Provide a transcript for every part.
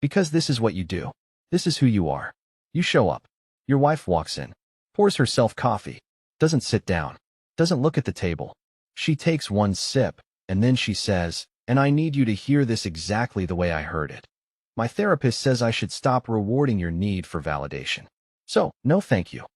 Because this is what you do. This is who you are. You show up. Your wife walks in, pours herself coffee, doesn't sit down, doesn't look at the table. She takes one sip, and then she says, "And I need you to hear this exactly the way I heard it. My therapist says I should stop rewarding your need for validation. So, no thank you."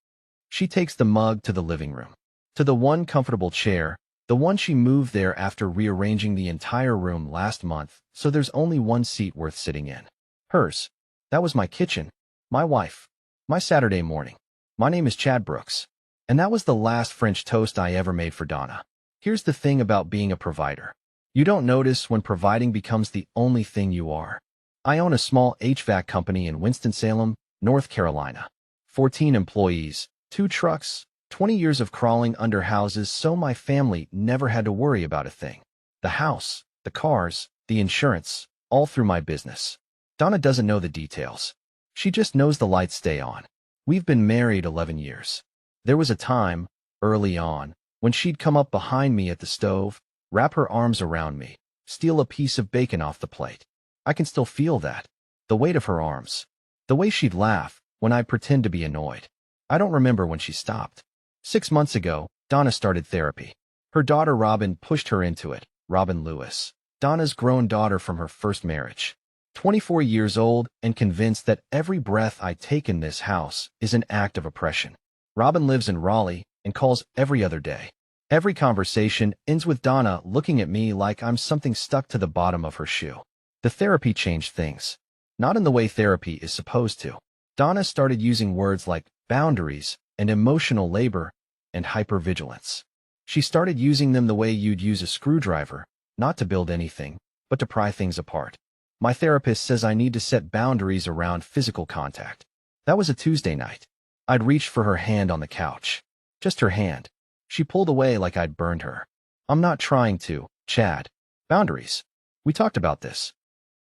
She takes the mug to the living room, to the one comfortable chair, the one she moved there after rearranging the entire room last month, so there's only one seat worth sitting in. Hers. That was my kitchen, my wife, my Saturday morning. My name is Chad Brooks, and that was the last French toast I ever made for Donna. Here's the thing about being a provider. You don't notice when providing becomes the only thing you are. I own a small HVAC company in Winston-Salem, North Carolina. 14 employees, 2 trucks, 20 years of crawling under houses, so my family never had to worry about a thing. The house, the cars, the insurance, all through my business. Donna doesn't know the details. She just knows the lights stay on. We've been married 11 years. There was a time, early on, when she'd come up behind me at the stove, wrap her arms around me, steal a piece of bacon off the plate. I can still feel that. The weight of her arms. The way she'd laugh when I'd pretend to be annoyed. I don't remember when she stopped. 6 months ago, Donna started therapy. Her daughter Robin pushed her into it. Robin Lewis. Donna's grown daughter from her first marriage. 24 years old and convinced that every breath I take in this house is an act of oppression. Robin lives in Raleigh and calls every other day. Every conversation ends with Donna looking at me like I'm something stuck to the bottom of her shoe. The therapy changed things. Not in the way therapy is supposed to. Donna started using words like boundaries and emotional labor and hypervigilance. She started using them the way you'd use a screwdriver, not to build anything, but to pry things apart. My therapist says I need to set boundaries around physical contact. That was a Tuesday night. I'd reached for her hand on the couch. Just her hand. She pulled away like I'd burned her. "I'm not trying to, Chad. Boundaries. We talked about this."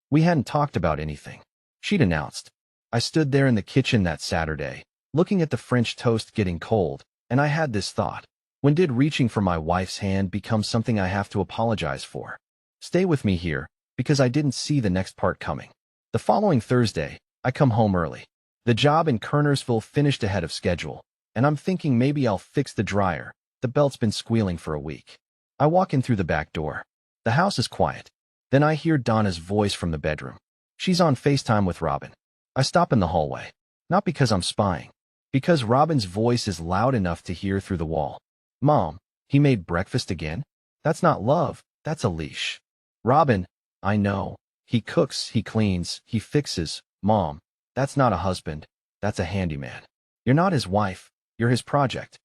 We hadn't talked about anything, she'd announced. I stood there in the kitchen that Saturday, looking at the French toast getting cold, and I had this thought. When did reaching for my wife's hand become something I have to apologize for? Stay with me here, because I didn't see the next part coming. The following Thursday, I come home early. The job in Kernersville finished ahead of schedule, and I'm thinking maybe I'll fix the dryer. The belt's been squealing for a week. I walk in through the back door. The house is quiet. Then I hear Donna's voice from the bedroom. She's on FaceTime with Robin. I stop in the hallway. Not because I'm spying. Because Robin's voice is loud enough to hear through the wall. "Mom, he made breakfast again? That's not love, that's a leash." "Robin, I know. He cooks, he cleans, he fixes. Mom, that's not a husband, that's a handyman. You're not his wife, you're his project."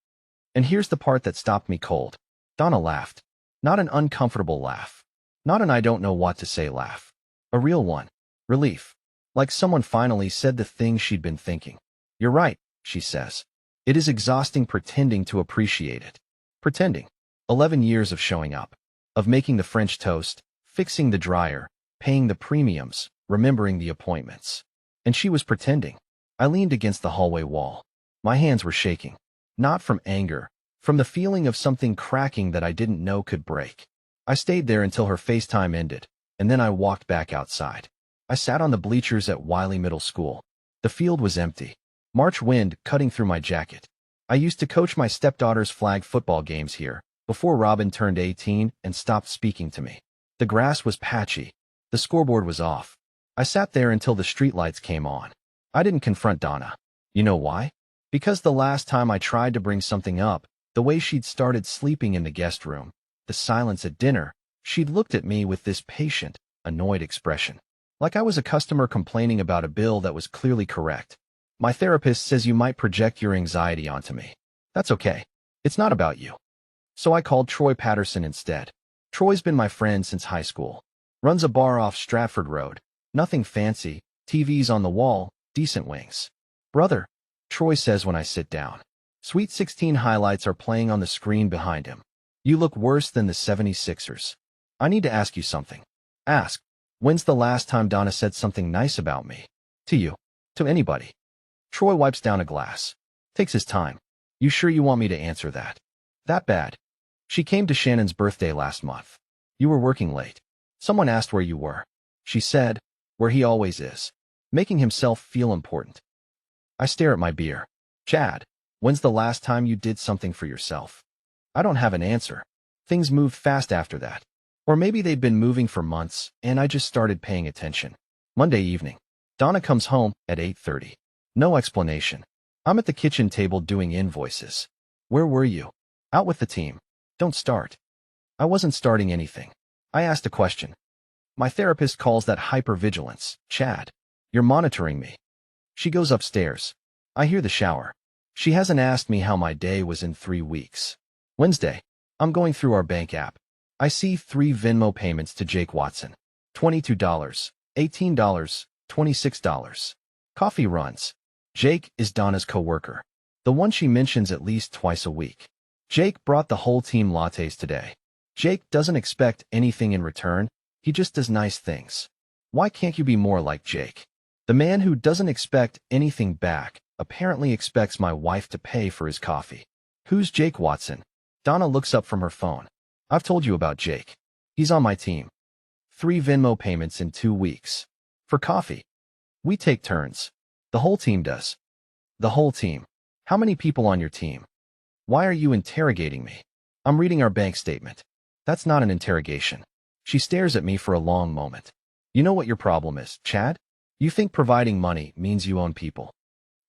And here's the part that stopped me cold. Donna laughed. Not an uncomfortable laugh. Not an I don't know what to say laugh. A real one. Relief. Like someone finally said the thing she'd been thinking. "You're right," she says. "It is exhausting pretending to appreciate it." Pretending. 11 years of showing up. Of making the French toast, fixing the dryer, paying the premiums, remembering the appointments. And she was pretending. I leaned against the hallway wall. My hands were shaking. Not from anger, from the feeling of something cracking that I didn't know could break. I stayed there until her FaceTime ended, and then I walked back outside. I sat on the bleachers at Wiley Middle School. The field was empty. March wind cutting through my jacket. I used to coach my stepdaughter's flag football games here, before Robin turned 18 and stopped speaking to me. The grass was patchy. The scoreboard was off. I sat there until the streetlights came on. I didn't confront Donna. You know why? Because the last time I tried to bring something up, the way she'd started sleeping in the guest room, the silence at dinner, she'd looked at me with this patient, annoyed expression. Like I was a customer complaining about a bill that was clearly correct. "My therapist says you might project your anxiety onto me." That's okay. It's not about you. So I called Troy Patterson instead. Troy's been my friend since high school. Runs a bar off Stratford Road. Nothing fancy, TVs on the wall, decent wings. "Brother," Troy says when I sit down. Sweet 16 highlights are playing on the screen behind him. "You look worse than the 76ers. I need to ask you something." Ask. When's the last time Donna said something nice about me? To you. To anybody. Troy wipes down a glass. Takes his time. "You sure you want me to answer that? That bad?" "She came to Shannon's birthday last month. You were working late. Someone asked where you were. She said, where he always is. making himself feel important. I stare at my beer. Chad, when's the last time you did something for yourself? I don't have an answer. Things moved fast after that. Or maybe they've been moving for months, and I just started paying attention. Monday evening. Donna comes home at 8:30. No explanation. I'm at the kitchen table doing invoices. Where were you? Out with the team. Don't start. I wasn't starting anything. I asked a question. My therapist calls that hypervigilance. Chad, you're monitoring me. She goes upstairs. I hear the shower. She hasn't asked me how my day was in 3 weeks. Wednesday. I'm going through our bank app. I see 3 Venmo payments to Jake Watson. $22, $18, $26. Coffee runs. Jake is Donna's coworker. The one she mentions at least twice a week. Jake brought the whole team lattes today. Jake doesn't expect anything in return. He just does nice things. Why can't you be more like Jake? The man who doesn't expect anything back apparently expects my wife to pay for his coffee. Who's Jake Watson? Donna looks up from her phone. I've told you about Jake. He's on my team. 3 Venmo payments in 2 weeks. For coffee. We take turns. The whole team does. The whole team. How many people on your team? Why are you interrogating me? I'm reading our bank statement. That's not an interrogation. She stares at me for a long moment. You know what your problem is, Chad? You think providing money means you own people.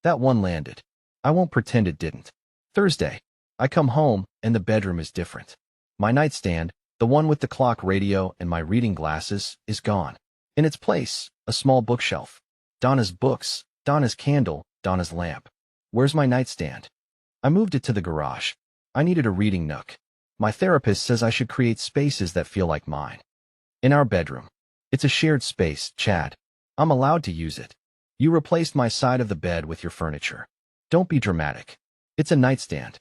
That one landed. I won't pretend it didn't. Thursday. I come home, and the bedroom is different. My nightstand, the one with the clock radio and my reading glasses, is gone. In its place, a small bookshelf. Donna's books, Donna's candle, Donna's lamp. Where's my nightstand? I moved it to the garage. I needed a reading nook. My therapist says I should create spaces that feel like mine. In our bedroom. It's a shared space, Chad. I'm allowed to use it. You replaced my side of the bed with your furniture. Don't be dramatic. It's a nightstand.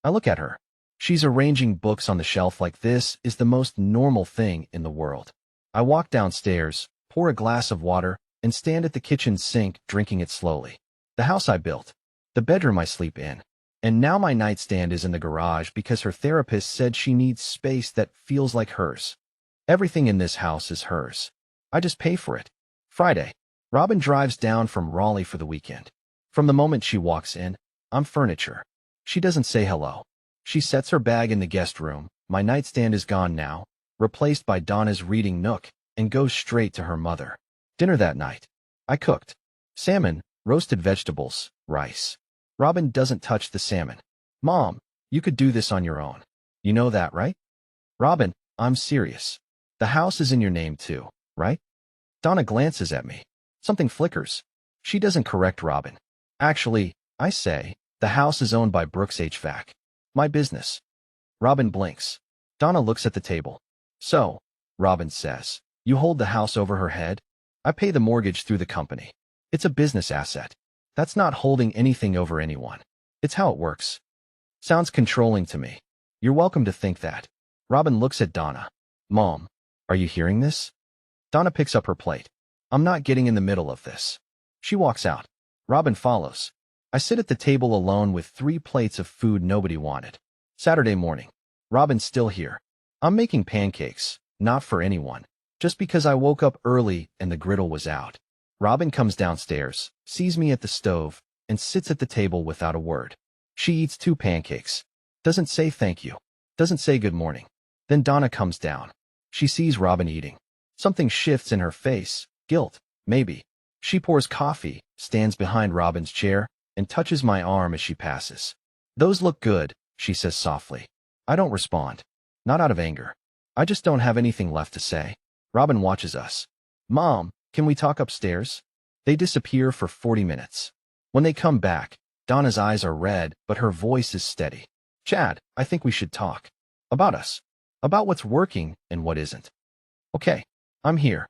I look at her. She's arranging books on the shelf like this is the most normal thing in the world. I walk downstairs, pour a glass of water, and stand at the kitchen sink drinking it slowly. The house I built. The bedroom I sleep in. And now my nightstand is in the garage because her therapist said she needs space that feels like hers. Everything in this house is hers. I just pay for it. Friday. Robin drives down from Raleigh for the weekend. From the moment she walks in, I'm furniture. She doesn't say hello. She sets her bag in the guest room. My nightstand is gone now, replaced by Donna's reading nook, and goes straight to her mother. Dinner that night. I cooked. Salmon, roasted vegetables, rice. Robin doesn't touch the salmon. Mom, you could do this on your own. You know that, right? Robin, I'm serious. The house is in your name too, right? Donna glances at me. Something flickers. She doesn't correct Robin. Actually, I say, the house is owned by Brooks HVAC. My business. Robin blinks. Donna looks at the table. So, Robin says, you hold the house over her head? I pay the mortgage through the company. It's a business asset. That's not holding anything over anyone. It's how it works. Sounds controlling to me. You're welcome to think that. Robin looks at Donna. Mom, are you hearing this? Donna picks up her plate. I'm not getting in the middle of this. She walks out. Robin follows. I sit at the table alone with 3 plates of food nobody wanted. Saturday morning. Robin's still here. I'm making pancakes, not for anyone, just because I woke up early and the griddle was out. Robin comes downstairs, sees me at the stove, and sits at the table without a word. She eats 2 pancakes. Doesn't say thank you. Doesn't say good morning. Then Donna comes down. She sees Robin eating. Something shifts in her face. Guilt, maybe. She pours coffee, stands behind Robin's chair, and touches my arm as she passes. Those look good, she says softly. I don't respond. Not out of anger. I just don't have anything left to say. Robin watches us. Mom, can we talk upstairs? They disappear for 40 minutes. When they come back, Donna's eyes are red, but her voice is steady. Chad, I think we should talk. About us. About what's working and what isn't. Okay, I'm here.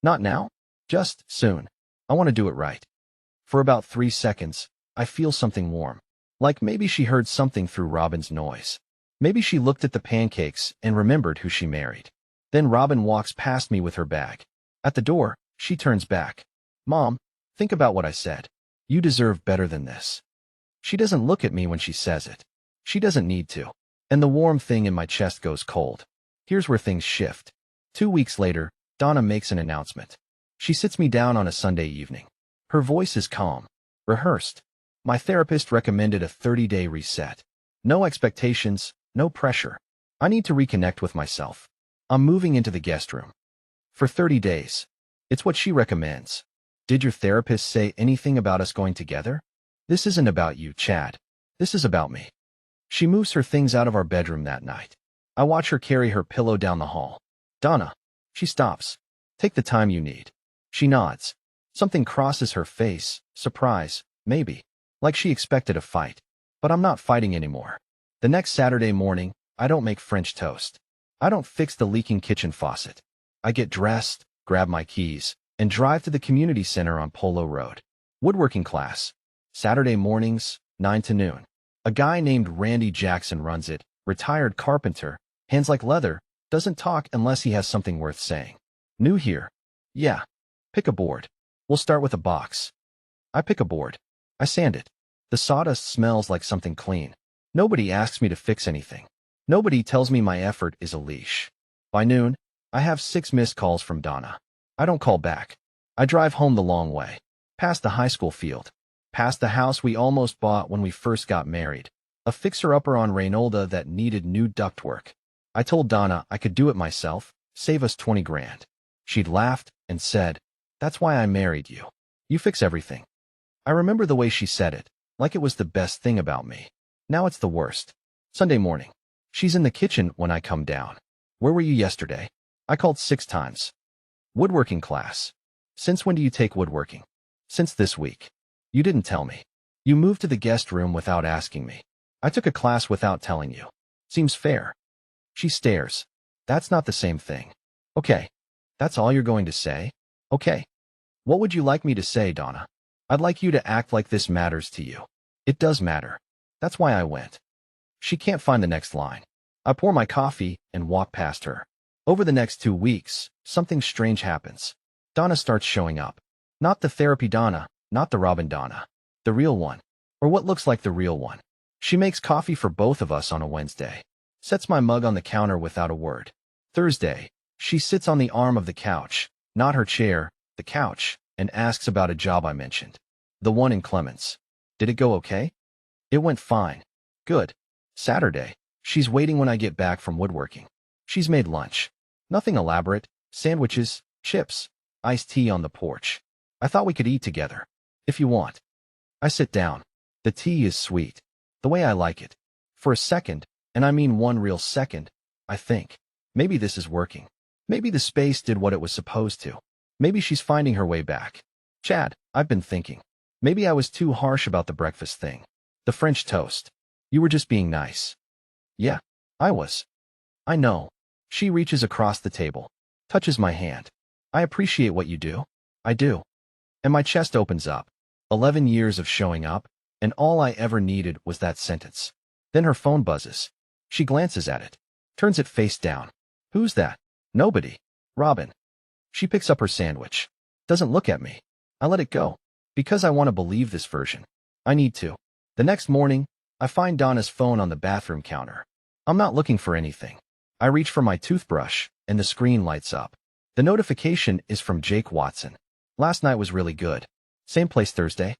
Not now? Just soon. I want to do it right. For about 3 seconds, I feel something warm. Like maybe she heard something through Robin's noise. Maybe she looked at the pancakes and remembered who she married. Then Robin walks past me with her bag. At the door, she turns back. Mom, think about what I said. You deserve better than this. She doesn't look at me when she says it. She doesn't need to. And the warm thing in my chest goes cold. Here's where things shift. 2 weeks later, Donna makes an announcement. She sits me down on a Sunday evening. Her voice is calm, rehearsed. My therapist recommended a 30-day reset. No expectations, no pressure. I need to reconnect with myself. I'm moving into the guest room. For 30 days. It's what she recommends. Did your therapist say anything about us going together? This isn't about you, Chad. This is about me. She moves her things out of our bedroom that night. I watch her carry her pillow down the hall. Donna. She stops. Take the time you need. She nods. Something crosses her face. Surprise, maybe. Like she expected a fight. But I'm not fighting anymore. The next Saturday morning, I don't make French toast. I don't fix the leaking kitchen faucet. I get dressed, grab my keys, and drive to the community center on Polo Road. Woodworking class. Saturday mornings, 9 to noon. A guy named Randy Jackson runs it, retired carpenter, hands like leather, doesn't talk unless he has something worth saying. New here? Yeah. Pick a board. We'll start with a box. I pick a board. I sand it. The sawdust smells like something clean. Nobody asks me to fix anything. Nobody tells me my effort is a leash. By noon, I have 6 missed calls from Donna. I don't call back. I drive home the long way. Past the high school field. Past the house we almost bought when we first got married. A fixer-upper on Reynolda that needed new ductwork. I told Donna I could do it myself, save us 20 grand. She'd laughed and said, "That's why I married you. You fix everything." I remember the way she said it, like it was the best thing about me. Now it's the worst. Sunday morning. She's in the kitchen when I come down. "Where were you yesterday?" I called 6 times. Woodworking class. "Since when do you take woodworking?" "Since this week." "You didn't tell me. You moved to the guest room without asking me. I took a class without telling you. Seems fair." She stares. "That's not the same thing." "Okay. That's all you're going to say?" "Okay. What would you like me to say, Donna?" "I'd like you to act like this matters to you." "It does matter. That's why I went." She can't find the next line. I pour my coffee and walk past her. Over the next 2 weeks, something strange happens. Donna starts showing up. Not the therapy Donna, not the Robin Donna. The real one. Or what looks like the real one. She makes coffee for both of us on a Wednesday. Sets my mug on the counter without a word. Thursday, she sits on the arm of the couch, not her chair, the couch, and asks about a job I mentioned. The one in Clements. Did it go okay? It went fine. Good. Saturday. She's waiting when I get back from woodworking. She's made lunch. Nothing elaborate. Sandwiches, chips, iced tea on the porch. I thought we could eat together. If you want. I sit down. The tea is sweet. The way I like it. For a second, and I mean one real second, I think, maybe this is working. Maybe the space did what it was supposed to. Maybe she's finding her way back. Chad, I've been thinking. Maybe I was too harsh about the breakfast thing. The French toast. You were just being nice. Yeah, I was. I know. She reaches across the table. Touches my hand. I appreciate what you do. I do. And my chest opens up. 11 years of showing up, and all I ever needed was that sentence. Then her phone buzzes. She glances at it. Turns it face down. Who's that? Nobody. Robin. She picks up her sandwich. Doesn't look at me. I let it go. Because I want to believe this version. I need to. The next morning, I find Donna's phone on the bathroom counter. I'm not looking for anything. I reach for my toothbrush, and the screen lights up. The notification is from Jake Watson. Last night was really good. Same place Thursday?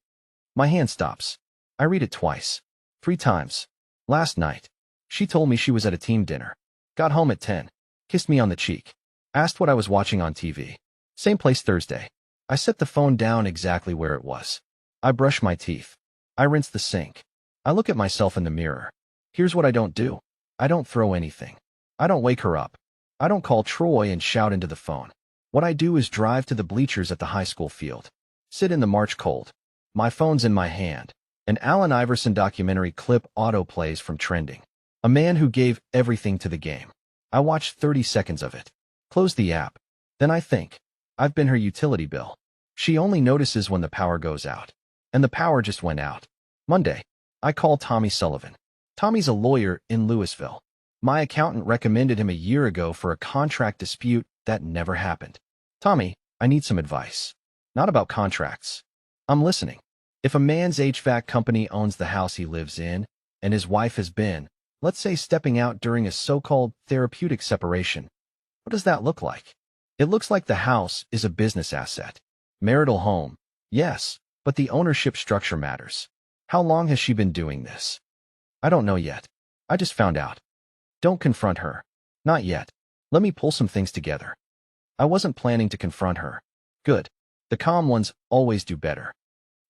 My hand stops. I read it twice. 3 times. Last night. She told me she was at a team dinner. Got home at 10. Kissed me on the cheek. Asked what I was watching on TV. Same place Thursday. I set the phone down exactly where it was. I brush my teeth. I rinse the sink. I look at myself in the mirror. Here's what I don't do. I don't throw anything. I don't wake her up. I don't call Troy and shout into the phone. What I do is drive to the bleachers at the high school field. Sit in the March cold. My phone's in my hand. An Allen Iverson documentary clip auto-plays from Trending. A man who gave everything to the game. I watch 30 seconds of it. Close the app. Then I think. I've been her utility bill. She only notices when the power goes out. And the power just went out. Monday. I call Tommy Sullivan. Tommy's a lawyer in Louisville. My accountant recommended him a year ago for a contract dispute that never happened. Tommy, I need some advice. Not about contracts. I'm listening. If a man's HVAC company owns the house he lives in, and his wife has been, let's say, stepping out during a so-called therapeutic separation, what does that look like? It looks like the house is a business asset. Marital home, yes, But the ownership structure matters. How long has she been doing this? I don't know yet. I just found out. Don't confront her. Not yet. Let me pull some things together. I wasn't planning to confront her. Good. The calm ones always do better.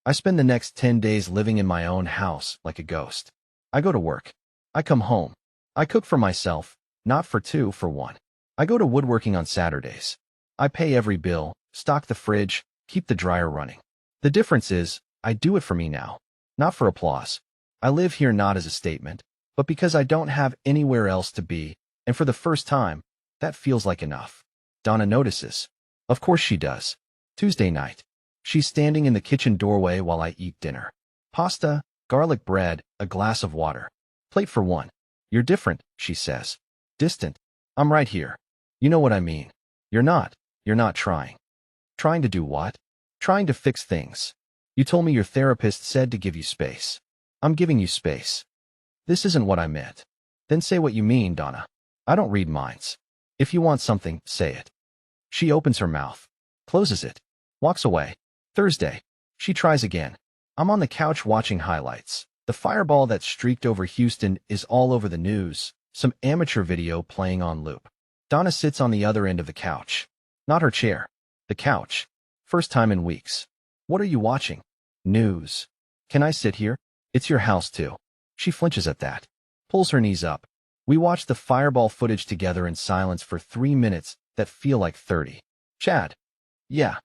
I spend the next 10 days living in my own house like a ghost. I go to work. I come home. I cook for myself, not for two, for one. I go to woodworking on Saturdays. I pay every bill, stock the fridge, keep the dryer running. The difference is, I do it for me now, not for applause. I live here not as a statement, but because I don't have anywhere else to be, and for the first time, that feels like enough. Donna notices. Of course she does. Tuesday night. She's standing in the kitchen doorway while I eat dinner. Pasta, garlic bread, a glass of water. Plate for one. You're different, she says. Distant. I'm right here. You know what I mean. You're not trying. Trying to do what? Trying to fix things. You told me your therapist said to give you space. I'm giving you space. This isn't what I meant. Then say what you mean, Donna. I don't read minds. If you want something, say it. She opens her mouth, closes it, walks away. Thursday. She tries again. I'm on the couch watching highlights. The fireball that streaked over Houston is all over the news, some amateur video playing on loop. Donna sits on the other end of the couch. Not her chair. The couch. First time in weeks. What are you watching? News. Can I sit here? It's your house too. She flinches at that. Pulls her knees up. We watch the fireball footage together in silence for 3 minutes that feel like 30. Chad. Yeah.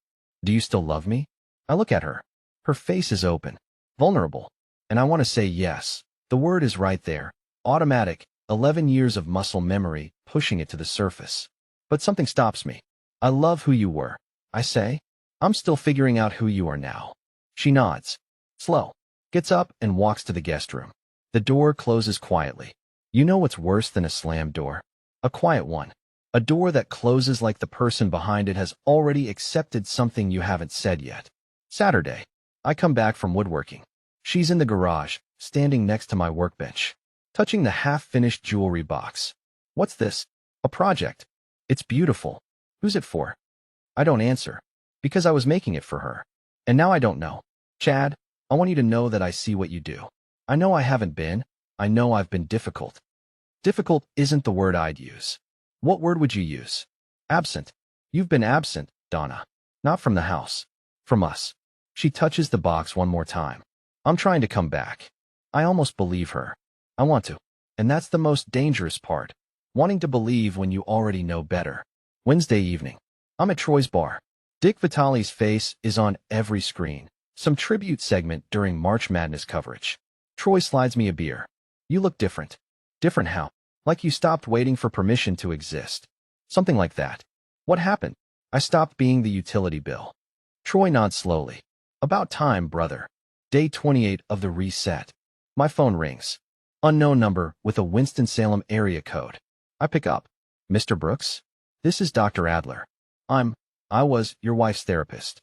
Do you still love me? I look at her. Her face is open. Vulnerable. And I want to say yes. The word is right there. Automatic. 11 years of muscle memory pushing it to the surface. But something stops me. I love who you were. I say. I'm still figuring out who you are now. She nods. Slow. Gets up and walks to the guest room. The door closes quietly. You know what's worse than a slammed door? A quiet one. A door that closes like the person behind it has already accepted something you haven't said yet. Saturday. I come back from woodworking. She's in the garage, standing next to my workbench, touching the half-finished jewelry box. What's this? A project. It's beautiful. Who's it for? I don't answer. Because I was making it for her. And now I don't know. Chad, I want you to know that I see what you do. I know I haven't been. I know I've been difficult. Difficult isn't the word I'd use. What word would you use? Absent. You've been absent, Donna. Not from the house. From us. She touches the box one more time. I'm trying to come back. I almost believe her. I want to. And that's the most dangerous part. Wanting to believe when you already know better. Wednesday evening. I'm at Troy's bar. Dick Vitale's face is on every screen. Some tribute segment during March Madness coverage. Troy slides me a beer. You look different. Different how? Like you stopped waiting for permission to exist. Something like that. What happened? I stopped being the utility bill. Troy nods slowly. About time, brother. Day 28 of the reset. My phone rings. Unknown number with a Winston-Salem area code. I pick up. Mr. Brooks? This is Dr. Adler. I was your wife's therapist.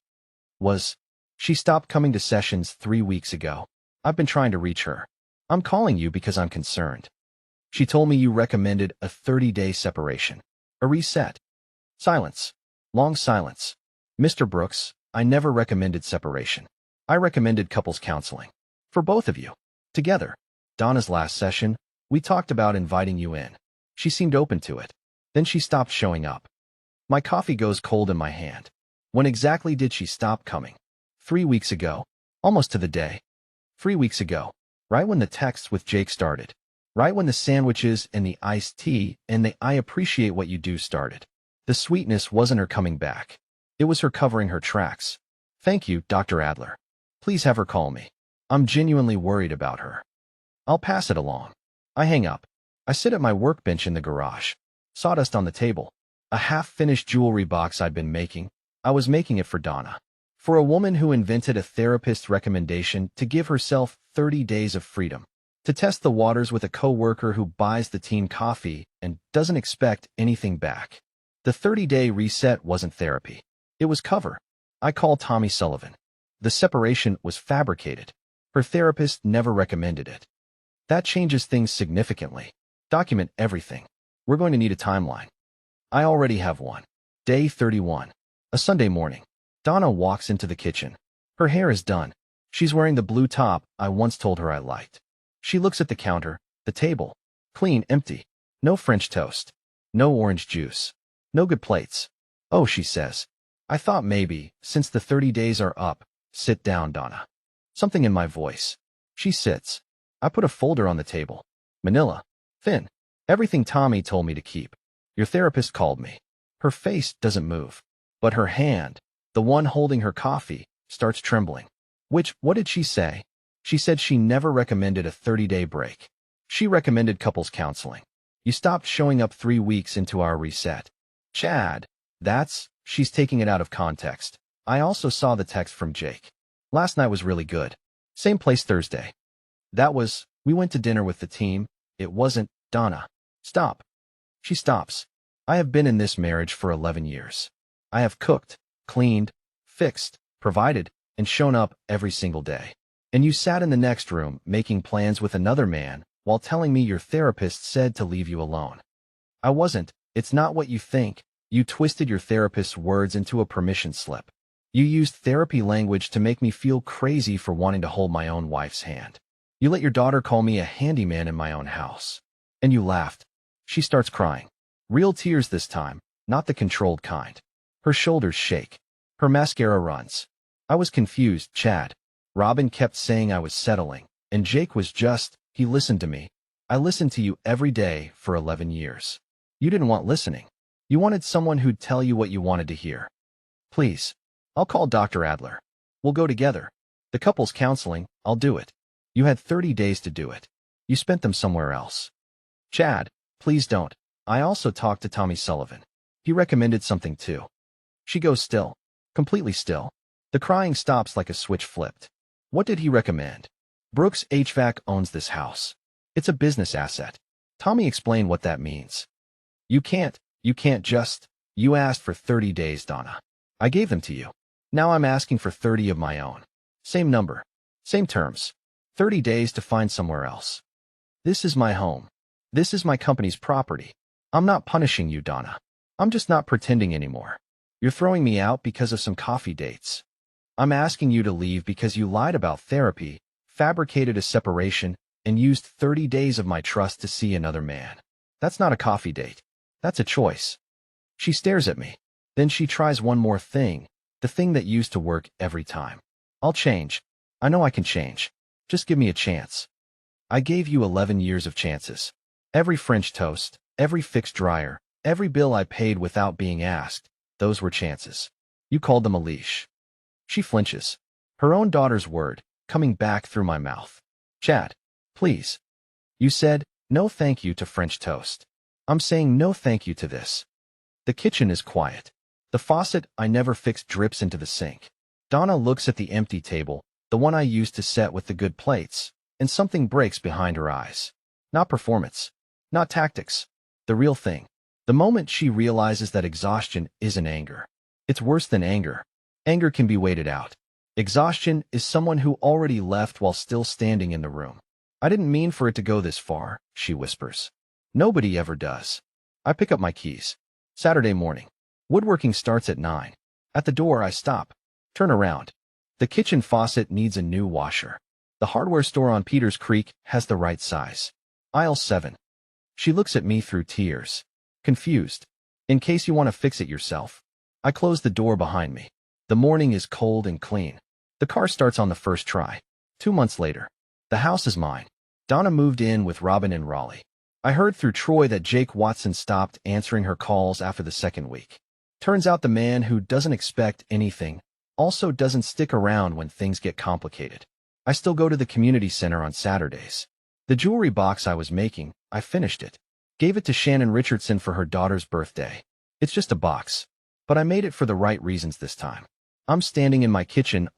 She stopped coming to sessions 3 weeks ago. I've been trying to reach her. I'm calling you because I'm concerned. She told me you recommended a 30-day separation. A reset. Silence. Long silence. Mr. Brooks, I never recommended separation. I recommended couples counseling. For both of you. Together. Donna's last session, we talked about inviting you in. She seemed open to it. Then she stopped showing up. My coffee goes cold in my hand. When exactly did she stop coming? 3 weeks ago. Almost to the day. 3 weeks ago. Right when the texts with Jake started. Right when the sandwiches and the iced tea and the I appreciate what you do started. The sweetness wasn't her coming back. It was her covering her tracks. Thank you, Dr. Adler. Please have her call me. I'm genuinely worried about her. I'll pass it along. I hang up. I sit at my workbench in the garage. Sawdust on the table. A half-finished jewelry box I'd been making. I was making it for Donna. For a woman who invented a therapist's recommendation to give herself 30 days of freedom. To test the waters with a coworker who buys the team coffee and doesn't expect anything back. The 30-day reset wasn't therapy. It was cover. I called Tommy Sullivan. The separation was fabricated. Her therapist never recommended it. That changes things significantly. Document everything. We're going to need a timeline. I already have one. Day 31. A Sunday morning. Donna walks into the kitchen. Her hair is done, She's wearing the blue top I once told her I liked. She looks at the counter, the table. Clean, empty. No French toast. No orange juice. No good plates. Oh, she says. I thought maybe, since the 30 days are up, sit down, Donna. Something in my voice. She sits. I put a folder on the table. Manila. Thin. Everything Tommy told me to keep. Your therapist called me. Her face doesn't move. But her hand, the one holding her coffee, starts trembling. What did she say? She said she never recommended a 30-day break. She recommended couples counseling. You stopped showing up 3 weeks into our reset. Chad. She's taking it out of context. I also saw the text from Jake. Last night was really good. Same place Thursday. We went to dinner with the team. It wasn't, Donna. Stop. She stops. I have been in this marriage for 11 years. I have cooked, cleaned, fixed, provided, and shown up every single day. And you sat in the next room making plans with another man while telling me your therapist said to leave you alone. I wasn't. It's not what you think. You twisted your therapist's words into a permission slip. You used therapy language to make me feel crazy for wanting to hold my own wife's hand. You let your daughter call me a handyman in my own house. And you laughed. She starts crying. Real tears this time, not the controlled kind. Her shoulders shake. Her mascara runs. I was confused, Chad. Robin kept saying I was settling, and Jake was he listened to me. I listened to you every day for 11 years. You didn't want listening. You wanted someone who'd tell you what you wanted to hear. Please. I'll call Dr. Adler. We'll go together. The couples counseling, I'll do it. You had 30 days to do it. You spent them somewhere else. Chad, please don't. I also talked to Tommy Sullivan. He recommended something too. She goes still. Completely still. The crying stops like a switch flipped. What did he recommend? Brooks HVAC owns this house. It's a business asset. Tommy explained what that means. You can't just. You asked for 30 days, Donna. I gave them to you. Now I'm asking for 30 of my own. Same number. Same terms. 30 days to find somewhere else. This is my home. This is my company's property. I'm not punishing you, Donna. I'm just not pretending anymore. You're throwing me out because of some coffee dates. I'm asking you to leave because you lied about therapy, fabricated a separation, and used 30 days of my trust to see another man. That's not a coffee date. That's a choice. She stares at me. Then she tries one more thing, the thing that used to work every time. I'll change. I know I can change. Just give me a chance. I gave you 11 years of chances. Every French toast, every fixed dryer, every bill I paid without being asked, those were chances. You called them a leash. She flinches. Her own daughter's word, coming back through my mouth. Chad, please. You said, no thank you to French toast. I'm saying no thank you to this. The kitchen is quiet. The faucet I never fixed drips into the sink. Donna looks at the empty table, the one I used to set with the good plates, and something breaks behind her eyes. Not performance. Not tactics. The real thing. The moment she realizes that exhaustion isn't anger. It's worse than anger. Anger can be waited out. Exhaustion is someone who already left while still standing in the room. I didn't mean for it to go this far, she whispers. Nobody ever does. I pick up my keys. Saturday morning. Woodworking starts at 9. At the door I stop. Turn around. The kitchen faucet needs a new washer. The hardware store on Peters Creek has the right size. Aisle 7. She looks at me through tears. Confused. In case you want to fix it yourself. I close the door behind me. The morning is cold and clean. The car starts on the first try. 2 months later. The house is mine. Donna moved in with Robin in Raleigh. I heard through Troy that Jake Watson stopped answering her calls after the second week. Turns out the man who doesn't expect anything also doesn't stick around when things get complicated. I still go to the community center on Saturdays. The jewelry box I was making, I finished it. Gave it to Shannon Richardson for her daughter's birthday. It's just a box. But I made it for the right reasons this time. I'm standing in my kitchen